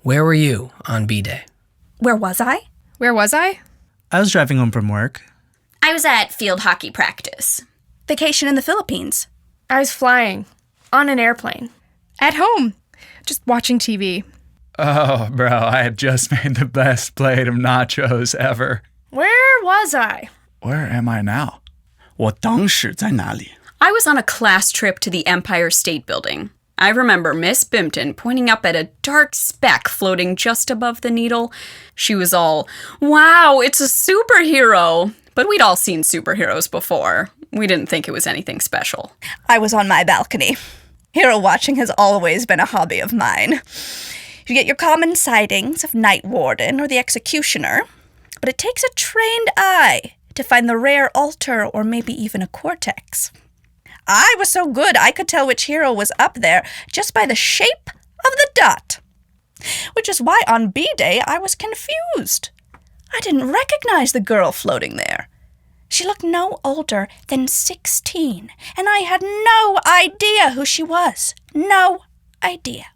Where were you on B-Day? Where was I? Where was I? I was driving home from work. I was at field hockey practice. Vacation in the Philippines. I was flying. On an airplane. At home. Just watching TV. Oh, bro, I had just made the best plate of nachos ever. Where was I? Where am I now? 我当时在哪里? I was on a class trip to the Empire State Building. I remember Miss Bimpton pointing up at a dark speck floating just above the needle. She was all, "Wow, it's a superhero!" But we'd all seen superheroes before. We didn't think it was anything special. I was on my balcony. Hero watching has always been a hobby of mine. You get your common sightings of Night Warden or the Executioner, but it takes a trained eye to find the rare altar or maybe even a cortex. I was so good I could tell which hero was up there just by the shape of the dot. Which is why on B-Day I was confused. I didn't recognize the girl floating there. She looked no older than 16, and I had no idea who she was. No idea.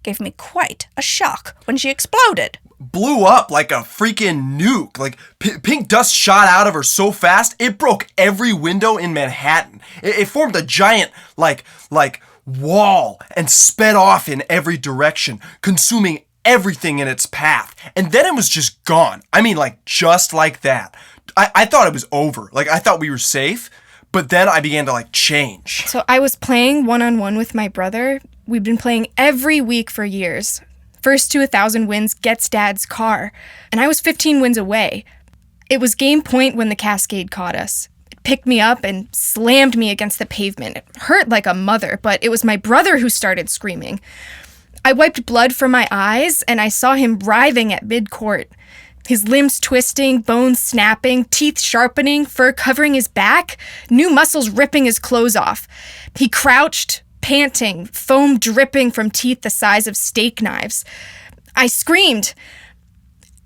Gave me quite a shock when she exploded. Blew up like a freaking nuke. Like, pink dust shot out of her so fast, it broke every window in Manhattan. It formed a giant, like wall and sped off in every direction, consuming everything in its path. And then it was just gone. I mean, like, just like that. I thought it was over. Like, I thought we were safe, but then I began to, change. So I was playing one-on-one with my brother. We've been playing every week for years. First to 1,000 wins gets Dad's car, and I was 15 wins away. It was game point when the Cascade caught us. It picked me up and slammed me against the pavement. It hurt like a mother, but it was my brother who started screaming. I wiped blood from my eyes, and I saw him writhing at mid-court. His limbs twisting, bones snapping, teeth sharpening, fur covering his back, new muscles ripping his clothes off. He crouched, panting, foam dripping from teeth the size of steak knives. I screamed,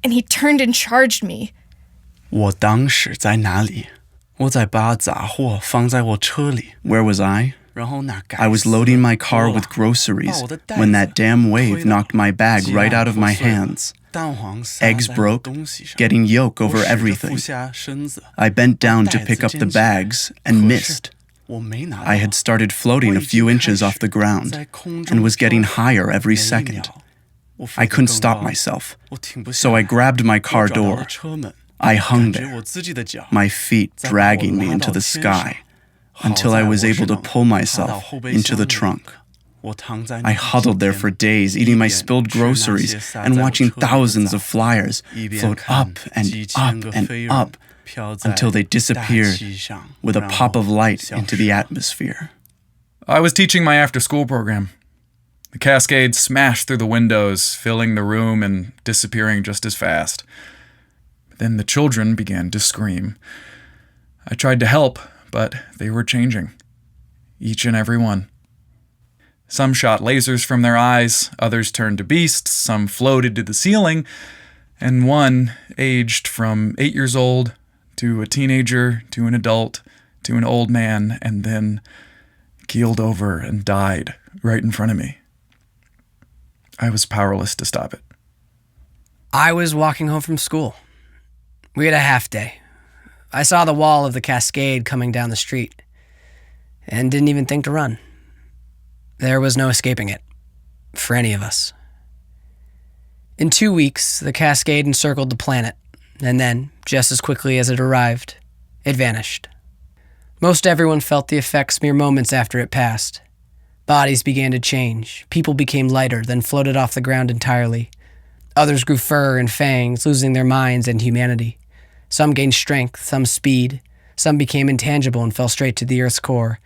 and he turned and charged me. 我当时在哪里? 我在把杂货放在我车里. Where was I? I was loading my car with groceries when that damn wave knocked my bag right out of my hands. Eggs broke, getting yolk over everything. I bent down to pick up the bags and missed. I had started floating a few inches off the ground and was getting higher every second. I couldn't stop myself, so I grabbed my car door. I hung there, my feet dragging me into the sky, until I was able to pull myself into the trunk. I huddled there for days, eating my spilled groceries and watching thousands of flyers float up and up and up until they disappeared with a pop of light into the atmosphere. I was teaching my after-school program. The cascade smashed through the windows, filling the room and disappearing just as fast. Then the children began to scream. I tried to help, but they were changing. Each and every one. Some shot lasers from their eyes, others turned to beasts, some floated to the ceiling, and one aged from 8 years old to a teenager, to an adult, to an old man, and then keeled over and died right in front of me. I was powerless to stop it. I was walking home from school. We had a half day. I saw the wall of the cascade coming down the street and didn't even think to run. There was no escaping it, for any of us. In 2 weeks, the cascade encircled the planet, and then, just as quickly as it arrived, it vanished. Most everyone felt the effects mere moments after it passed. Bodies began to change. People became lighter, then floated off the ground entirely. Others grew fur and fangs, losing their minds and humanity. Some gained strength, some speed. Some became intangible and fell straight to the Earth's core.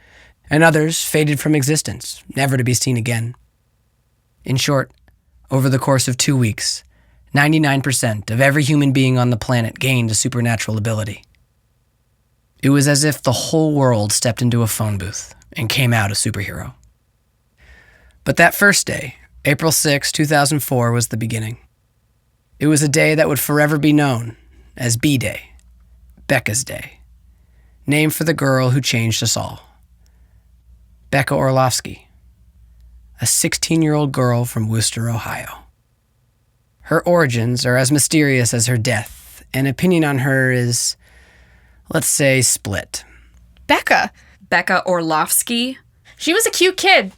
And others faded from existence, never to be seen again. In short, over the course of 2 weeks, 99% of every human being on the planet gained a supernatural ability. It was as if the whole world stepped into a phone booth and came out a superhero. But that first day, April 6, 2004, was the beginning. It was a day that would forever be known as B-Day, Becca's Day, named for the girl who changed us all. Beca Orlofsky, a 16-year-old girl from Wooster, Ohio. Her origins are as mysterious as her death, and opinion on her is, let's say, split. Beca. Beca Orlofsky. She was a cute kid.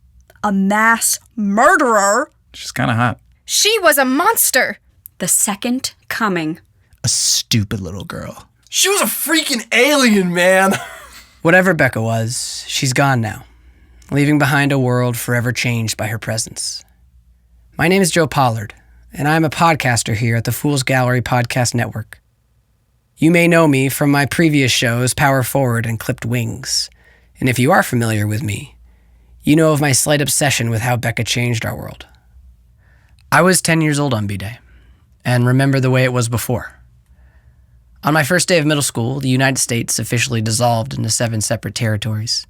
A mass murderer. She's kind of hot. She was a monster. The second coming. A stupid little girl. She was a freaking alien, man. Whatever Beca was, she's gone now, leaving behind a world forever changed by her presence. My name is Joe Pollard, and I'm a podcaster here at the Fool's Gallery Podcast Network. You may know me from my previous shows, Power Forward and Clipped Wings, and if you are familiar with me, you know of my slight obsession with how Beca changed our world. I was 10 years old on B-Day, and remember the way it was before. On my first day of middle school, the United States officially dissolved into 7 separate territories.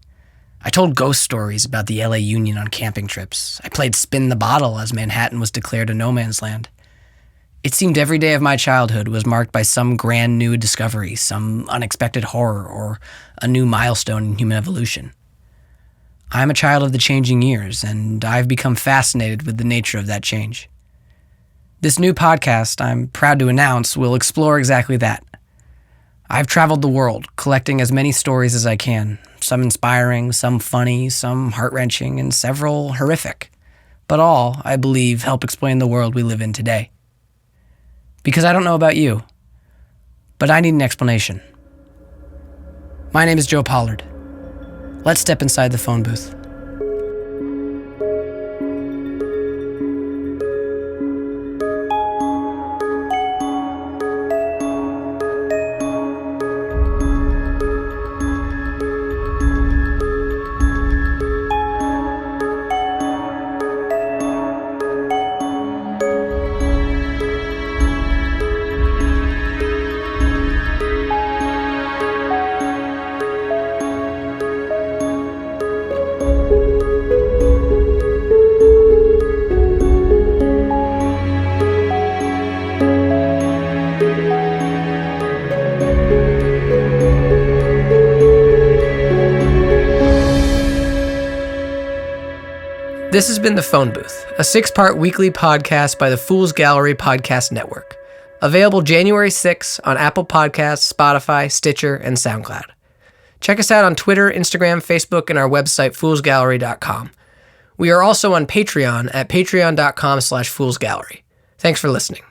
I told ghost stories about the LA Union on camping trips. I played Spin the Bottle as Manhattan was declared a no man's land. It seemed every day of my childhood was marked by some grand new discovery, some unexpected horror, or a new milestone in human evolution. I'm a child of the changing years, and I've become fascinated with the nature of that change. This new podcast, I'm proud to announce, will explore exactly that. I've traveled the world, collecting as many stories as I can, some inspiring, some funny, some heart-wrenching, and several horrific. But all, I believe, help explain the world we live in today. Because I don't know about you, but I need an explanation. My name is Joe Pollard. Let's step inside the phone booth. This has been The Phone Booth, a 6-part weekly podcast by the Fool's Gallery Podcast Network. Available January 6th on Apple Podcasts, Spotify, Stitcher, and SoundCloud. Check us out on Twitter, Instagram, Facebook, and our website, foolsgallery.com. We are also on Patreon at patreon.com/foolsgallery. Thanks for listening.